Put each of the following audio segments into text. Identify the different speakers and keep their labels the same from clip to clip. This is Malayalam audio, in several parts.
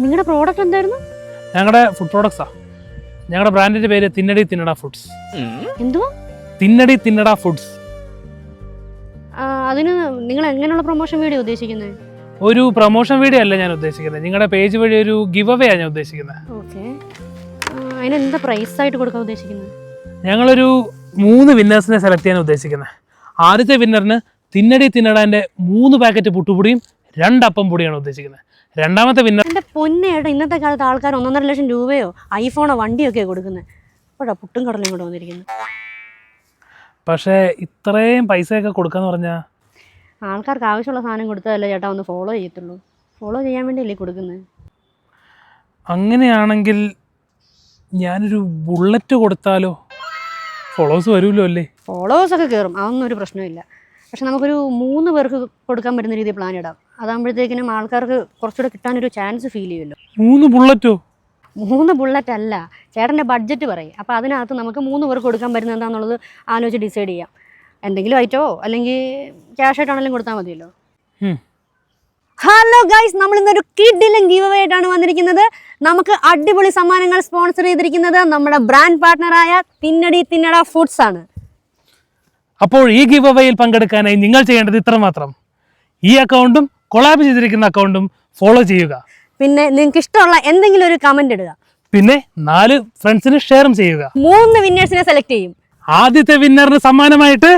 Speaker 1: നിങ്ങളുടെ പ്രോഡക്റ്റ് എന്തായിരുന്നു?
Speaker 2: ഞങ്ങളുടെ ഫുഡ് പ്രോഡക്ട്സാ. ഞങ്ങളുടെ ബ്രാൻഡിന്റെ പേര് തിന്നടി തിന്നട ഫുഡ്സ്.
Speaker 1: എന്തുവാ?
Speaker 2: തിന്നടി തിന്നട ഫുഡ്സ്.
Speaker 1: അതിന് നിങ്ങൾ എങ്ങനെയുള്ള പ്രൊമോഷൻ വീഡിയോ ഉദ്ദേശിക്കുന്നത്?
Speaker 2: ഒരു പ്രൊമോഷൻ വീഡിയോ അല്ല ഞാൻ ഉദ്ദേശിക്കുന്നത്, നിങ്ങളുടെ പേജ് വഴി ഒരു ഗിവ് അവേ ആണ് ഞാൻ ഉദ്ദേശിക്കുന്നത്.
Speaker 1: ഓക്കെ, അതിന് എന്താ പ്രൈസ് ആയിട്ട് കൊടുക്കാൻ ഉദ്ദേശിക്കുന്നത്?
Speaker 2: ഞങ്ങളൊരു 3 വിന്നേഴ്സിനെ സെലക്ട് ചെയ്യാൻ ഉദ്ദേശിക്കുന്നത്. ആദ്യത്തെ വിന്നറിന് തിന്നടി തിന്നടാൻ്റെ 3 പാക്കറ്റ് പുട്ടുപൊടിയും 2 അപ്പം പൊടിയാണ് ഉദ്ദേശിക്കുന്നത്. രണ്ടാമത്തെ വിന്നർ
Speaker 1: എൻ്റെ പൊന്നേട്ടാ, ഇന്നത്തെ കാലത്ത് ആൾക്കാർ 1.5 ലക്ഷം രൂപയോ ഐഫോണോ വണ്ടിയൊക്കെയാണ് കൊടുക്കുന്നത്. അപ്പോഴാണ് പുട്ടും കടലയും കൂടെ വന്നിരിക്കുന്നത്.
Speaker 2: പക്ഷേ ഇത്രയും പൈസയൊക്കെ കൊടുക്കാന്ന് പറഞ്ഞാൽ
Speaker 1: ആൾക്കാർക്ക് ആവശ്യമുള്ള സാധനം കൊടുത്തതല്ലേ ചേട്ടാ ഒന്ന് ഫോളോ ചെയ്യത്തുള്ളൂ. ഫോളോ ചെയ്യാൻ വേണ്ടിയല്ലേ കൊടുക്കുന്നത്?
Speaker 2: അങ്ങനെയാണെങ്കിൽ ഞാനൊരു ബുള്ളറ്റ് കൊടുത്താലോ? ഫോളോവേഴ്സ് വരുമല്ലോ അല്ലേ?
Speaker 1: ഫോളോവേഴ്സൊക്കെ കയറും, അതൊന്നും ഒരു പ്രശ്നമില്ല. പക്ഷെ നമുക്കൊരു 3 പേർക്ക് കൊടുക്കാൻ പറ്റുന്ന രീതിയിൽ പ്ലാൻ ഇടാം. അതാകുമ്പോഴത്തേക്കിനും ആൾക്കാർക്ക് കുറച്ചുകൂടെ കിട്ടാനൊരു ചാൻസ് ഫീൽ ചെയ്യുമല്ലോ.
Speaker 2: 3 ബുള്ളറ്റോ?
Speaker 1: 3 ബുള്ളറ്റ് അല്ല, ചേട്ടൻ്റെ ബഡ്ജറ്റ് പറയും. അപ്പോൾ അതിനകത്ത് നമുക്ക് 3 പേർക്ക് കൊടുക്കാൻ പറ്റുന്നത് എന്താണെന്നുള്ളത് ആലോചിച്ച് ഡിസൈഡ് ചെയ്യാം. എന്തെങ്കിലും ഐറ്റമോ അല്ലെങ്കിൽ ക്യാഷ് ആയിട്ടാണെങ്കിലും കൊടുത്താൽ മതിയല്ലോ. ഹലോ ഗൈസ്, നമ്മൾ ഇന്നൊരു കിഡിലും ഗീവ് അവേ ആയിട്ടാണ് വന്നിരിക്കുന്നത്. നമുക്ക് അടിപൊളി സമ്മാനങ്ങൾ സ്പോൺസർ ചെയ്തിരിക്കുന്നത് നമ്മുടെ ബ്രാൻഡ് പാർട്ട്ണറായ തിന്നടി തിന്നട ഫുഡ്സ് ആണ്.
Speaker 2: അപ്പോൾ ഈ ഗിവ് അവേയിൽ പങ്കെടുക്കാനായി നിങ്ങൾ ചെയ്യേണ്ടത് ഇത്ര മാത്രം: ഈ അക്കൗണ്ടും കൊളാബ് ചെയ്തിരിക്കുന്ന അക്കൗണ്ടും ഫോളോ ചെയ്യുക.
Speaker 1: പിന്നെ നിങ്ങൾക്ക് ഇഷ്ടമുള്ള എന്തെങ്കിലും ഒരു കമന്റ് ഇടുക.
Speaker 2: പിന്നെ 4 ഫ്രണ്ട്സിന് ഷെയറും ചെയ്യുക.
Speaker 1: 3 വിന്നേഴ്സിനെ സെലക്ട് ചെയ്യും.
Speaker 2: ആദ്യത്തെ വിന്നറിന് സമ്മാനമായിട്ട്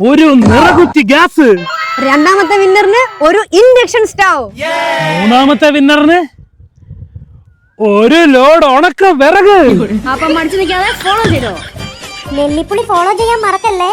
Speaker 2: ഒരു നിറകുറ്റി ഗ്യാസ്,
Speaker 1: രണ്ടാമത്തെ വിന്നറിന് ഒരു ഇൻഡക്ഷൻ സ്റ്റൗ,
Speaker 2: മൂന്നാമത്തെ വിന്നറിന് ഒരു ലോഡ് ഉണക്ക വിറക്.
Speaker 1: അപ്പം മടിച്ചു നിൽക്കാതെ ഫോളോ ചെയ്തോ.
Speaker 3: നെല്ലിപ്പുളി ഫോളോ ചെയ്യാൻ മറക്കല്ലേ.